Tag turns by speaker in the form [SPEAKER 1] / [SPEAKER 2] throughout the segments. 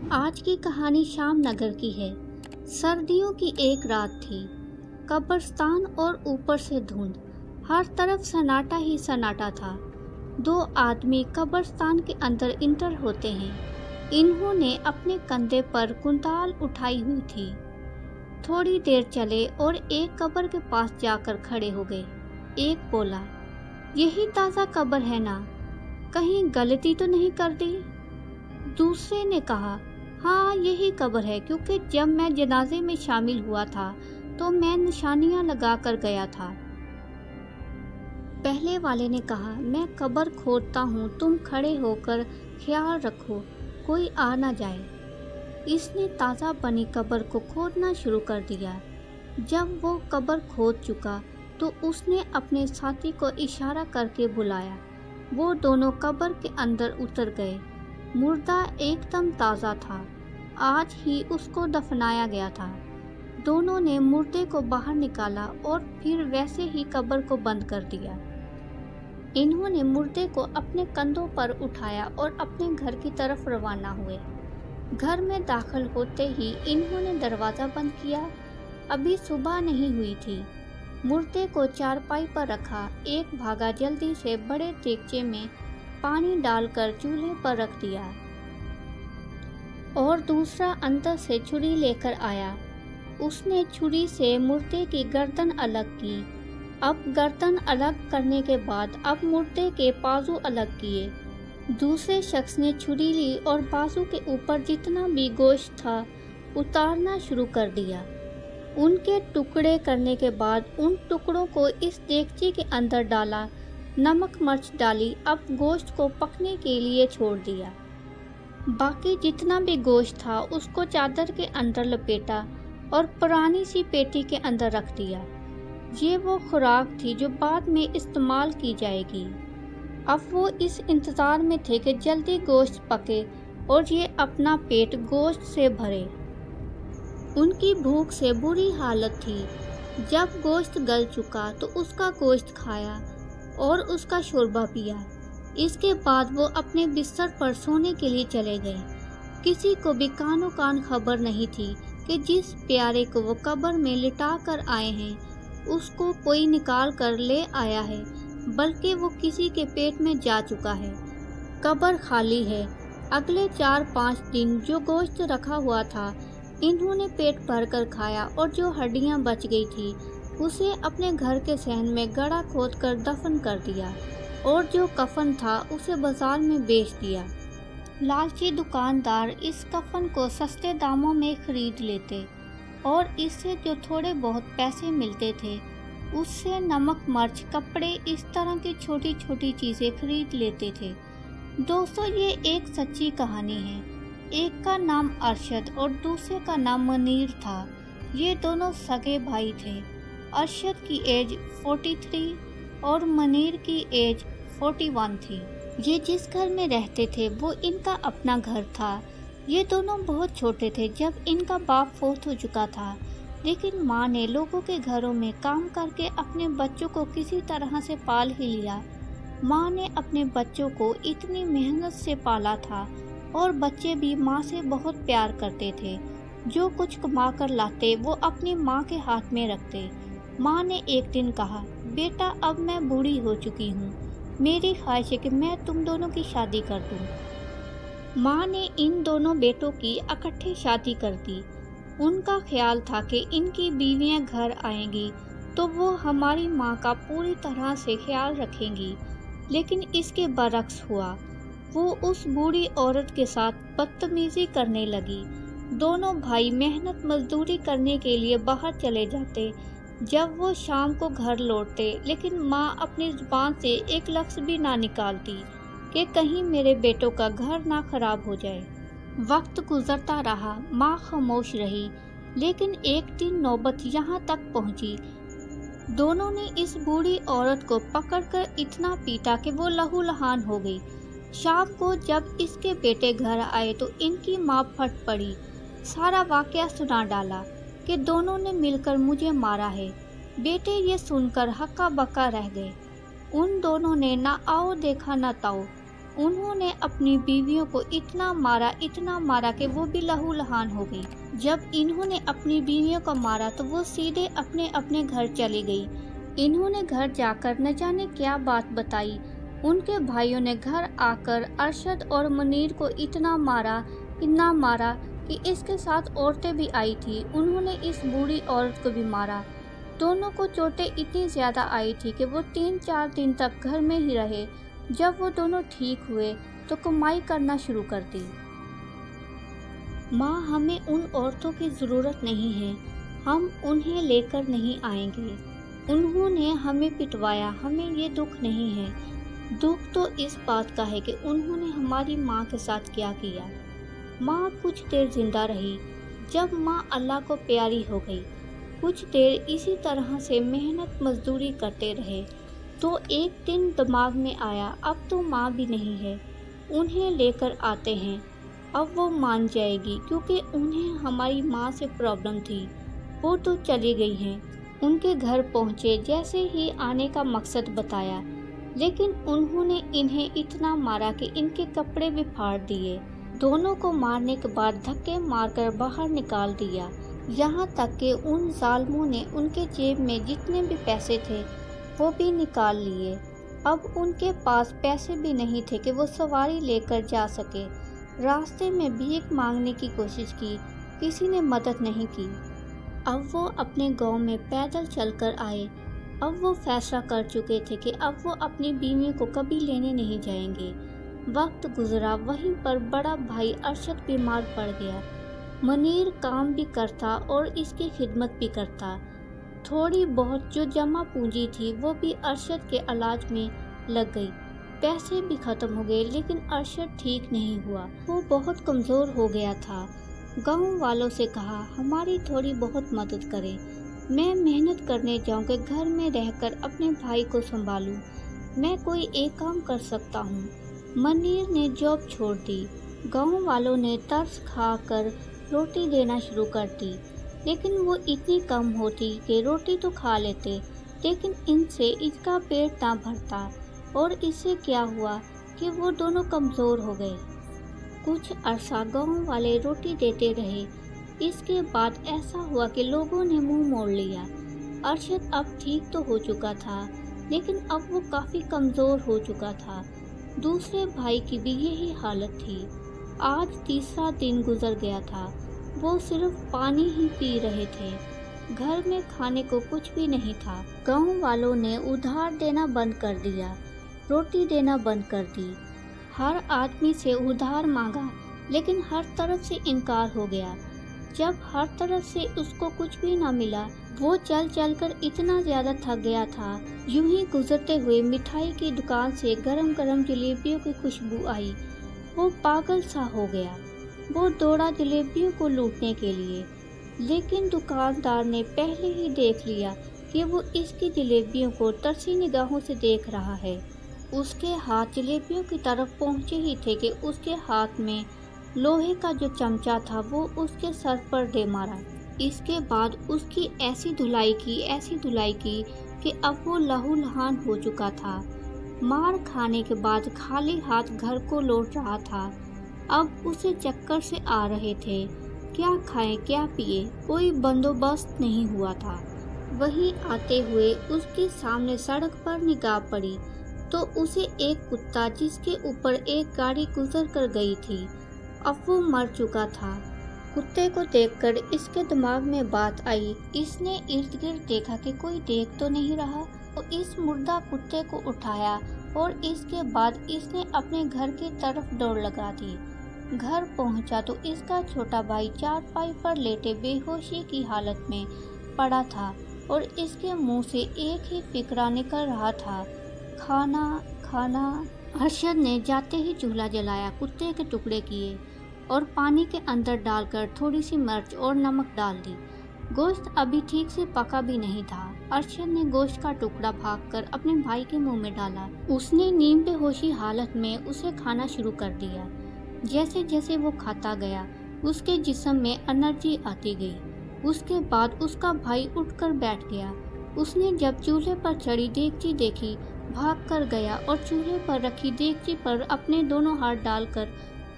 [SPEAKER 1] آج کی کہانی شام نگر کی ہے۔ سردیوں کی ایک رات تھی۔ قبرستان اور اوپر سے دھند، ہر طرف سناٹا ہی سناٹا تھا۔ دو آدمی قبرستان کے اندر انٹر ہوتے ہیں۔ انہوں نے اپنے کندھے پر کنتال اٹھائی ہوئی تھی۔ تھوڑی دیر چلے اور ایک قبر کے پاس جا کر کھڑے ہو گئے۔ ایک بولا، یہی تازہ قبر ہے نا؟ کہیں غلطی تو نہیں کر دی؟ دوسرے نے کہا، ہاں یہی قبر ہے، کیونکہ جب میں جنازے میں شامل ہوا تھا تو میں نشانیاں لگا کر گیا تھا۔ پہلے والے نے کہا، میں قبر کھودتا ہوں، تم کھڑے ہو کر خیال رکھو کوئی آ نہ جائے۔ اس نے تازہ بنی قبر کو کھودنا شروع کر دیا۔ جب وہ قبر کھود چکا تو اس نے اپنے ساتھی کو اشارہ کر کے بلایا۔ وہ دونوں قبر کے اندر اتر گئے۔ مردہ ایک دم تازہ تھا، آج ہی اس کو دفنایا گیا تھا۔ دونوں نے مردے کو باہر نکالا اور پھر ویسے ہی قبر کو بند کر دیا۔ انہوں نے مردے کو اپنے کندھوں پر اٹھایا اور اپنے گھر کی طرف روانہ ہوئے۔ گھر میں داخل ہوتے ہی انہوں نے دروازہ بند کیا۔ ابھی صبح نہیں ہوئی تھی۔ مردے کو چارپائی پر رکھا، ایک بھاگا جلدی سے بڑے دیگچے میں پانی ڈال کر چولہے پر رکھ دیا اور دوسرا اندر سے چھری لے کر آیا۔ اس نے چھری سے مردے کی گردن الگ کی۔ اب گردن الگ کرنے کے بعد اب مردے کے بازو الگ کیے۔ دوسرے شخص نے چھری لی اور بازو کے اوپر جتنا بھی گوشت تھا اتارنا شروع کر دیا۔ ان کے ٹکڑے کرنے کے بعد ان ٹکڑوں کو اس دیگچے کے اندر ڈالا، نمک مرچ ڈالی، اب گوشت کو پکنے کے لیے چھوڑ دیا۔ باقی جتنا بھی گوشت تھا اس کو چادر کے اندر لپیٹا اور پرانی سی پیٹی کے اندر رکھ دیا۔ یہ وہ خوراک تھی جو بعد میں استعمال کی جائے گی۔ اب وہ اس انتظار میں تھے کہ جلدی گوشت پکے اور یہ اپنا پیٹ گوشت سے بھرے۔ ان کی بھوک سے بری حالت تھی۔ جب گوشت گل چکا تو اس کا گوشت کھایا اور اس کا شوربہ پیا۔ اس کے بعد وہ اپنے بستر پر سونے کے لیے چلے گئے۔ کسی کو بھی کانوں کان خبر نہیں تھی کہ جس پیارے کو وہ قبر میں لٹا کر آئے ہیں اس کو کوئی نکال کر لے آیا ہے، بلکہ وہ کسی کے پیٹ میں جا چکا ہے۔ قبر خالی ہے۔ اگلے 4-5 دن جو گوشت رکھا ہوا تھا انہوں نے پیٹ بھر کر کھایا اور جو ہڈیاں بچ گئی تھی اسے اپنے گھر کے صحن میں گڑھا کھود کر دفن کر دیا اور جو کفن تھا اسے بازار میں بیچ دیا۔ لالچی دکاندار اس کفن کو سستے داموں میں خرید لیتے اور اس سے جو تھوڑے بہت پیسے ملتے تھے اس سے نمک مرچ، کپڑے، اس طرح کی چھوٹی چھوٹی چیزیں خرید لیتے تھے۔ دوستو، یہ ایک سچی کہانی ہے۔ ایک کا نام ارشد اور دوسرے کا نام منیر تھا۔ یہ دونوں سگے بھائی تھے۔ ارشد کی ایج 43 اور منیر کی ایج 41 تھی۔ یہ جس گھر میں رہتے تھے وہ ان کا اپنا گھر تھا۔ یہ دونوں بہت چھوٹے تھے جب ان کا باپ فوت ہو چکا تھا، لیکن ماں نے لوگوں کے گھروں میں کام کر کے اپنے بچوں کو کسی طرح سے پال ہی لیا۔ ماں نے اپنے بچوں کو اتنی محنت سے پالا تھا اور بچے بھی ماں سے بہت پیار کرتے تھے۔ جو کچھ کما کر لاتے وہ اپنی ماں کے ہاتھ میں رکھتے۔ ماں نے ایک دن کہا، بیٹا اب میں بوڑھی ہو چکی ہوں، میری خواہش ہے کہ میں تم دونوں کی شادی کر دوں۔ ماں نے ان دونوں بیٹوں کی اکٹھے شادی کر دی۔ ان کا خیال تھا کہ ان کی بیویاں گھر آئیں گی تو وہ ہماری ماں کا پوری طرح سے خیال رکھیں گی، لیکن اس کے برعکس ہوا۔ وہ اس بوڑھی عورت کے ساتھ بدتمیزی کرنے لگی۔ دونوں بھائی محنت مزدوری کرنے کے لیے باہر چلے جاتے۔ جب وہ شام کو گھر لوٹتے لیکن ماں اپنی زبان سے ایک لفظ بھی نہ نکالتی کہ کہیں میرے بیٹوں کا گھر نہ خراب ہو جائے۔ وقت گزرتا رہا، ماں خاموش رہی، لیکن ایک دن نوبت یہاں تک پہنچی۔ دونوں نے اس بوڑھی عورت کو پکڑ کر اتنا پیٹا کہ وہ لہو لہان ہو گئی۔ شام کو جب اس کے بیٹے گھر آئے تو ان کی ماں پھٹ پڑی، سارا واقعہ سنا ڈالا کہ دونوں نے مل کر مجھے مارا ہے۔ بیٹے یہ سن کر ہکا بکا رہ گئے۔ ان دونوں نے نہ آؤ دیکھا نہ تاؤ، उन्होंने अपनी बीवियों को इतना मारा कि वो भी लहूलुहान हो गई। जब इन्होंने अपनी बीवियों को मारा तो वो सीधे अपने अपने घर चली गई। इन्होंने घर जाकर न जाने क्या बात बताई। उनके भाइयों ने घर आकर अरशद और मुनीर को इतना मारा कि इसके साथ औरतें भी आई थी। उन्होंने इस बूढ़ी औरत को भी मारा। दोनों को चोटें इतनी ज़्यादा आई थी कि वो 3-4 दिन तक घर में ही रहे। जब वो दोनों ठीक हुए तो कमाई करना शुरू कर दी। माँ, हमें उन औरतों की ज़रूरत नहीं है, हम उन्हें लेकर नहीं आएंगे। उन्होंने हमें पिटवाया, हमें ये दुख नहीं है। दुख तो इस बात का है कि उन्होंने हमारी माँ के साथ क्या किया। माँ कुछ देर जिंदा रही। जब माँ अल्लाह को प्यारी हो गई, कुछ देर इसी तरह से मेहनत मजदूरी करते रहे तो एक दिन दिमाग में आया, अब तो माँ भी नहीं है, उन्हें लेकर आते हैं, अब वो मान जाएगी, क्योंकि उन्हें हमारी माँ से प्रॉब्लम थी। वो तो चली गई हैं। उनके घर पहुँचे, जैसे ही आने का मकसद बताया, लेकिन उन्होंने इन्हें इतना मारा कि इनके कपड़े भी फाड़ दिए। दोनों को मारने के बाद धक्के मारकर बाहर निकाल दिया। यहाँ तक कि उन जालिमों ने उनके जेब में जितने भी पैसे थे वो भी निकाल लिए। अब उनके पास पैसे भी नहीं थे कि वो सवारी लेकर जा सके। रास्ते में भीख मांगने की कोशिश की, किसी ने मदद नहीं की। अब वो अपने गांव में पैदल चलकर आए। अब वो फैसला कर चुके थे कि अब वो अपनी बीवियों को कभी लेने नहीं जाएंगे। वक्त गुजरा, वहीं पर बड़ा भाई अरशद बीमार पड़ गया। मुनीर काम भी करता और इसकी खिदमत भी करता। थोड़ी बहुत जो जमा पूंजी थी वो भी अरशद के इलाज में लग गई। पैसे भी खत्म हो गए, लेकिन अरशद ठीक नहीं हुआ। वो बहुत कमज़ोर हो गया था। गांव वालों से कहा, हमारी थोड़ी बहुत मदद करें, मैं मेहनत करने जाऊँ कि घर में रहकर अपने भाई को संभालूं। मैं कोई एक काम कर सकता हूँ। मुनीर ने जॉब छोड़ दी। गांव वालों ने तरस खा कर रोटी देना शुरू कर दी, लेकिन वो इतनी कम होती कि रोटी तो खा लेते, लेकिन इनसे इसका पेट ना भरता। और इससे क्या हुआ कि वो दोनों कमज़ोर हो गए। कुछ अरसा गांव वाले रोटी देते रहे। इसके बाद ऐसा हुआ कि लोगों ने मुंह मोड़ लिया। अरशद अब ठीक तो हो चुका था, लेकिन अब वो काफ़ी कमज़ोर हो चुका था। दूसरे भाई की भी यही हालत थी। आज तीसरा दिन गुजर गया था। वो सिर्फ पानी ही पी रहे थे। घर में खाने को कुछ भी नहीं था। गांव वालों ने उधार देना बंद कर दिया, रोटी देना बंद कर दी। हर आदमी से उधार मांगा, लेकिन हर तरफ से इनकार हो गया। जब हर तरफ से उसको कुछ भी ना मिला, वो चल चल कर इतना ज़्यादा थक गया था। यूं ही गुजरते हुए मिठाई की दुकान से गरम गरम जलेबियों की खुशबू आई। वो पागल सा हो गया। वो दौड़ा जलेबियों को लूटने के लिए, लेकिन दुकानदार ने पहले ही देख लिया कि वो इसकी जलेबियों को तरसी निगाहों से देख रहा है। उसके हाथ जलेबियों की तरफ पहुंचे ही थे कि उसके हाथ में लोहे का जो चमचा था वो उसके सर पर दे मारा। इसके बाद उसकी ऐसी धुलाई की कि अब वो लहूलुहान हो चुका था। मार खाने के बाद खाली हाथ घर को लौट रहा था। अब उसे चक्कर से आ रहे थे। क्या खाएं क्या पिए, कोई बंदोबस्त नहीं हुआ था। वहीं आते हुए उसके सामने सड़क पर निगाह पड़ी तो उसे एक कुत्ता, जिसके ऊपर एक गाड़ी गुजर कर गई थी, अब वो मर चुका था। कुत्ते को देखकर इसके दिमाग में बात आई। इसने इर्द गिर्द देखा कि कोई देख तो नहीं रहा, तो इस मुर्दा कुत्ते को उठाया और इसके बाद इसने अपने घर की तरफ दौड़ लगा दी। घर पहुंचा तो इसका छोटा भाई चारपाई पर लेटे बेहोशी की हालत में पड़ा था और इसके मुंह से एक ही फिक्रा निकल रहा था, खाना खाना। अरशद ने जाते ही चूल्हा जलाया, कुत्ते के टुकड़े किए और पानी के अंदर डालकर थोड़ी सी मिर्च और नमक डाल दी। गोश्त अभी ठीक से पका भी नहीं था। अरशद ने गोश्त का टुकड़ा भागकर अपने भाई के मुंह में डाला। उसने नीम बेहोशी हालत में उसे खाना शुरू कर दिया। जैसे जैसे वो खाता गया, उसके जिस्म में एनर्जी आती गई। उसके बाद उसका भाई उठकर बैठ गया। उसने जब चूल्हे पर चढ़ी देगची देखी भाग कर गया और चूल्हे पर रखी देगची पर अपने दोनों हाथ डालकर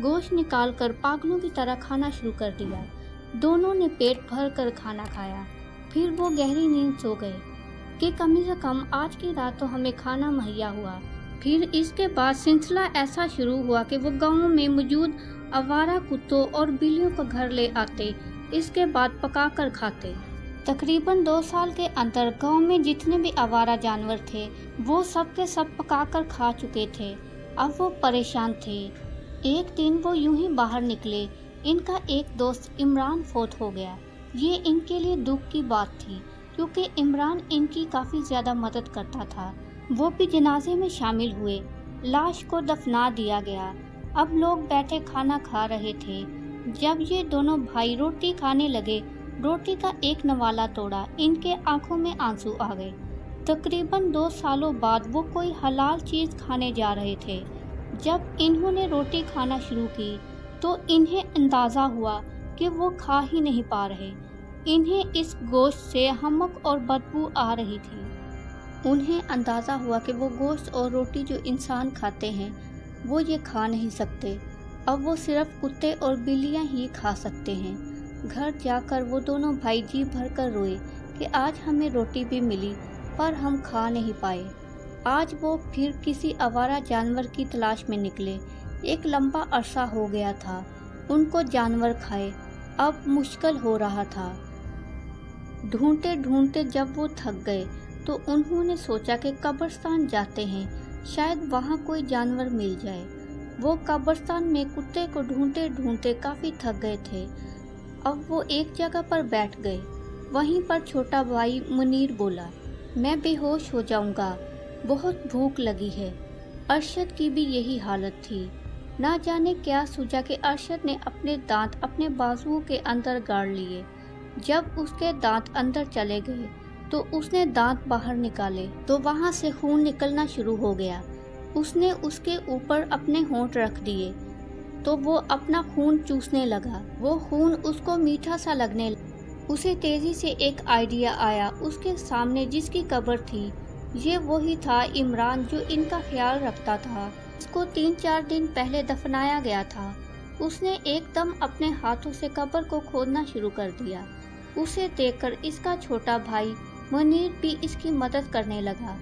[SPEAKER 1] गोश्त निकालकर पागलों की तरह खाना शुरू कर दिया। दोनों ने पेट भर कर खाना खाया। फिर वो गहरी नींद सो गए कि कम से कम आज की रात तो हमें खाना मुहैया हुआ। फिर इसके बाद सिलसिला ऐसा शुरू हुआ कि वो गाँव में मौजूद आवारा कुत्तों और बिल्लियों को घर ले आते, इसके बाद पका कर खाते। तकरीबन 2 साल के अंदर गांव में जितने भी आवारा जानवर थे वो सब के सब पकाकर खा चुके थे। अब वो परेशान थे। एक दिन वो यूं ही बाहर निकले। इनका एक दोस्त इमरान फौत हो गया। ये इनके लिए दुख की बात थी क्योंकि इमरान इनकी काफ़ी ज़्यादा मदद करता था। वो भी जनाजे में शामिल हुए। लाश को दफना दिया गया। अब लोग बैठे खाना खा रहे थे। जब ये दोनों भाई रोटी खाने लगे, रोटी का एक नवाला तोड़ा। इनके आंखों में आंसू आ गए। तकरीबन 2 सालों बाद वो कोई हलाल चीज़ खाने जा रहे थे। जब इन्होंने रोटी खाना शुरू की तो इन्हें अंदाज़ा हुआ कि वो खा ही नहीं पा रहे। इन्हें इस गोश्त से हमक और बदबू आ रही थी। उन्हें अंदाज़ा हुआ कि वो गोश्त और रोटी जो इंसान खाते हैं वो ये खा नहीं सकते। अब वो सिर्फ कुत्ते और बिल्लियाँ ही खा सकते हैं। घर जाकर वो दोनों भाई जी भर कर रोए कि आज हमें रोटी भी मिली पर हम खा नहीं पाए। आज वो फिर किसी आवारा जानवर की तलाश में निकले। एक लंबा अरसा हो गया था उनको जानवर खाए। अब मुश्किल हो रहा था। ढूंढते ढूंढते जब वो थक गए तो उन्होंने सोचा कि कब्रिस्तान जाते हैं, शायद वहाँ कोई जानवर मिल जाए। वो कब्रिस्तान में कुत्ते को ढूंढते ढूंढते काफ़ी थक गए थे। अब वो एक जगह पर बैठ गए। वहीं पर छोटा भाई मुनीर बोला, मैं बेहोश हो जाऊंगा, बहुत भूख लगी है। अरशद की भी यही हालत थी। ना जाने क्या सूझा कि अरशद ने अपने दांत अपने बाजुओं के अंदर गाड़ लिए। जब उसके दांत अंदर चले गए तो उसने दांत बाहर निकाले तो वहां से खून निकलना शुरू हो गया। उसने उसके ऊपर अपने होंठ रख दिए तो वो अपना खून चूसने लगा। वो खून उसको मीठा सा लगने लगा। उसे तेजी से एक आइडिया आया। उसके सामने जिसकी कब्र थी ये वही था इमरान जो इनका ख्याल रखता था। इसको 3-4 दिन पहले दफनाया गया था। उसने एकदम अपने हाथों से कब्र को खोदना शुरू कर दिया। उसे देखकर इसका छोटा भाई मुनीर भी इसकी मदद करने लगा।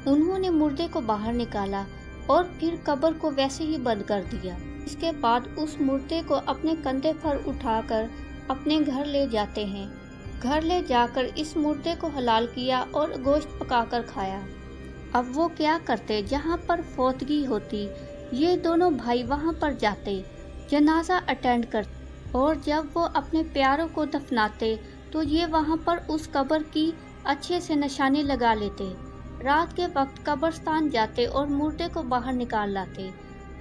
[SPEAKER 1] उन्होंने मुर्दे को बाहर निकाला और फिर कब्र को वैसे ही बंद कर दिया। इसके बाद उस मुर्दे को अपने कंधे पर उठाकर अपने घर ले जाते हैं। घर ले जाकर इस मुर्दे को हलाल किया और गोश्त पकाकर खाया। अब वो क्या करते, जहाँ पर फौतगी होती ये दोनों भाई वहाँ पर जाते, जनाजा अटेंड करते और जब वो अपने प्यारों को दफनाते तो ये वहाँ पर उस कब्र की अच्छे से निशानी लगा लेते। रात के वक्त कब्रिस्तान जाते और मुर्दे को बाहर निकाल लाते।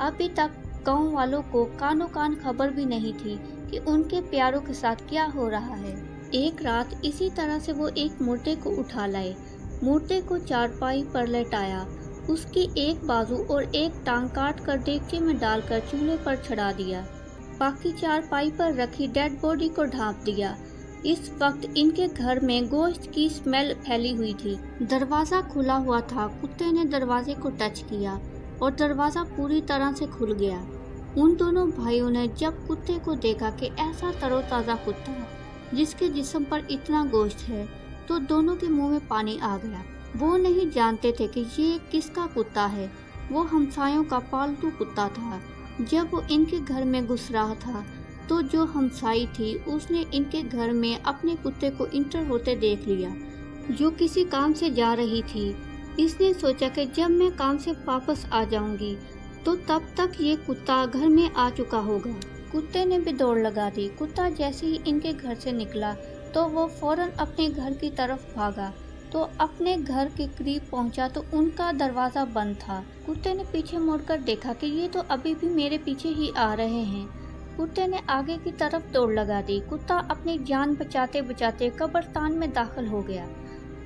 [SPEAKER 1] अभी तक गांव वालों को कानों कान खबर भी नहीं थी कि उनके प्यारों के साथ क्या हो रहा है। एक रात इसी तरह से वो एक मुर्दे को उठा लाए। मुर्दे को चारपाई पर लेटाया। उसकी एक बाजू और एक टांग काट कर देगचे में डालकर चूल्हे पर चढ़ा दिया। बाकी चारपाई पर रखी डेड बॉडी को ढांप दिया। इस वक्त इनके घर में गोश्त की स्मेल फैली हुई थी। दरवाज़ा खुला हुआ था। कुत्ते ने दरवाजे को टच किया और दरवाज़ा पूरी तरह से खुल गया। उन दोनों भाइयों ने जब कुत्ते को देखा कि ऐसा तरोताज़ा कुत्ता जिसके जिस्म पर इतना गोश्त है तो दोनों के मुंह में पानी आ गया। वो नहीं जानते थे कि ये किसका कुत्ता है। वो हमसायों का पालतू कुत्ता था। जब वो इनके घर में घुस रहा था तो जो हमसाई थी उसने इनके घर में अपने कुत्ते को इंटर होते देख लिया जो किसी काम से जा रही थी। इसने सोचा कि जब मैं काम से वापस आ जाऊंगी तो तब तक ये कुत्ता घर में आ चुका होगा। कुत्ते ने भी दौड़ लगा दी। कुत्ता जैसे ही इनके घर से निकला तो वो फौरन अपने घर की तरफ भागा। तो अपने घर के करीब पहुंचा तो उनका दरवाज़ा बंद था। कुत्ते ने पीछे मुड़कर देखा कि ये तो अभी भी मेरे पीछे ही आ रहे हैं। कुत्ते ने आगे की तरफ दौड़ लगा दी। कुत्ता अपनी जान बचाते बचाते कब्रिस्तान में दाखिल हो गया।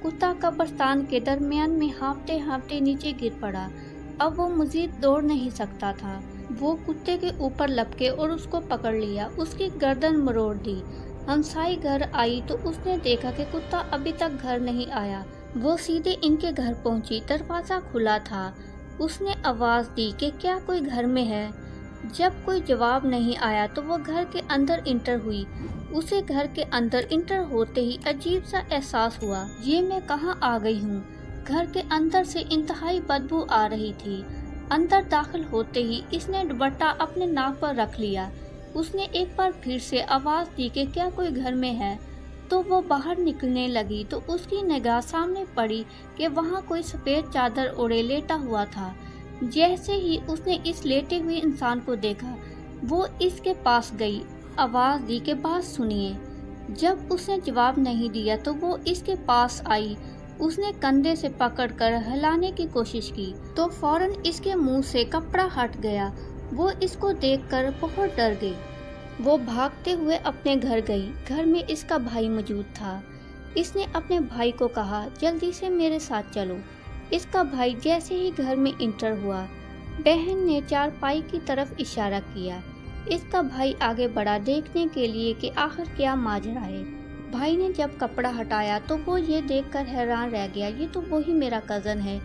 [SPEAKER 1] कुत्ता कब्रिस्तान के दरमियान में हाँफते हाँफते नीचे गिर पड़ा। अब वो मजीद दौड़ नहीं सकता था। वो कुत्ते के ऊपर लपके और उसको पकड़ लिया। उसकी गर्दन मरोड़ दी। हमसाई घर आई तो उसने देखा कि कुत्ता अभी तक घर नहीं आया। वो सीधे इनके घर पहुंची। दरवाज़ा खुला था। उसने आवाज़ दी कि क्या कोई घर में है। जब कोई जवाब नहीं आया तो वो घर के अंदर इंटर हुई। उसे घर के अंदर इंटर होते ही अजीब सा एहसास हुआ, ये मैं कहाँ आ गई हूँ। घर के अंदर से इंतहाई बदबू आ रही थी। अंदर दाखिल होते ही इसने दुपट्टा अपने नाक पर रख लिया। उसने एक बार फिर से आवाज़ दी कि क्या कोई घर में है। तो वो बाहर निकलने लगी तो उसकी निगाह सामने पड़ी कि वहाँ कोई सफ़ेद चादर ओढ़े लेटा हुआ था। जैसे ही उसने इस लेटे हुए इंसान को देखा, वो इसके पास गई। आवाज़ दी कि बात सुनिए। जब उसने जवाब नहीं दिया तो वो इसके पास आई। उसने कंधे से पकड़कर हिलाने की कोशिश की तो फौरन इसके मुंह से कपड़ा हट गया। वो इसको देखकर बहुत डर गई। वो भागते हुए अपने घर गई। घर में इसका भाई मौजूद था। इसने अपने भाई को कहा, जल्दी से मेरे साथ चलो। इसका भाई जैसे ही घर में इंटर हुआ, बहन ने चारपाई की तरफ इशारा किया। इसका भाई आगे बढ़ा देखने के लिए कि आखिर क्या माजरा है। भाई ने जब कपड़ा हटाया तो वो ये देखकर हैरान रह गया, ये तो वही मेरा कज़न है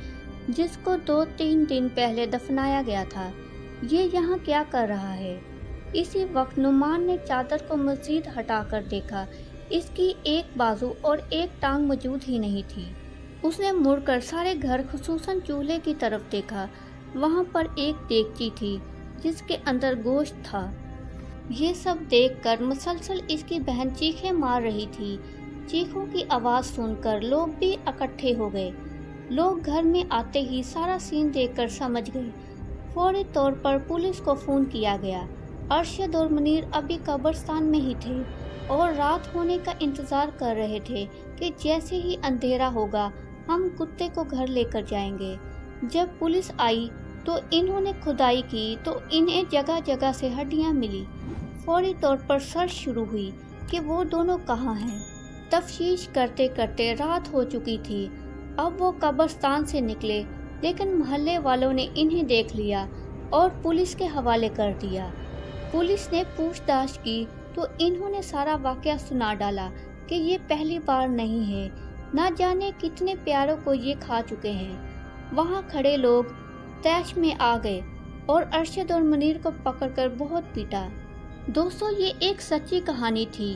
[SPEAKER 1] जिसको 2-3 दिन पहले दफनाया गया था। ये यहाँ क्या कर रहा है। इसी वक्त नुमान ने चादर को मज़ीद हटाकर देखा। इसकी एक बाजू और एक टांग मौजूद ही नहीं थी। उसने मुड़कर सारे घर खुसूसन चूल्हे की तरफ देखा। वहाँ पर एक देगची थी जिसके अंदर गोश्त था। ये सब देखकर मुसलसल इसकी बहन चीखें मार रही थी। चीखों की आवाज़ सुनकर लोग भी इकट्ठे हो गए। लोग घर में आते ही सारा सीन देखकर समझ गए। फौरी तौर पर पुलिस को फ़ोन किया गया। अरशद और मुनीर अभी कब्रिस्तान में ही थे और रात होने का इंतज़ार कर रहे थे कि जैसे ही अंधेरा होगा हम कुत्ते को घर लेकर जाएंगे। जब पुलिस आई तो इन्होंने खुदाई की तो इन्हें जगह जगह से हड्डियां मिली। फौरी तौर पर सर्च शुरू हुई कि वो दोनों कहाँ हैं। तफ्तीश करते करते रात हो चुकी थी। अब वो कब्रिस्तान से निकले, लेकिन मोहल्ले वालों ने इन्हें देख लिया और पुलिस के हवाले कर दिया। पुलिस ने पूछताछ की तो इन्होंने सारा वाकया सुना डाला कि ये पहली बार नहीं है, ना जाने कितने प्यारों को ये खा चुके हैं। वहाँ खड़े लोग तैश में आ गए और अरशद और मुनीर को पकड़कर बहुत पीटा। दोस्तों, ये एक सच्ची कहानी थी।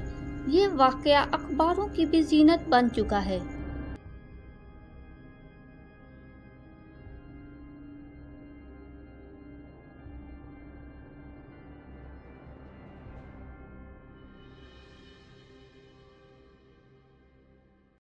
[SPEAKER 1] ये वाकया अखबारों की भी जीनत बन चुका है।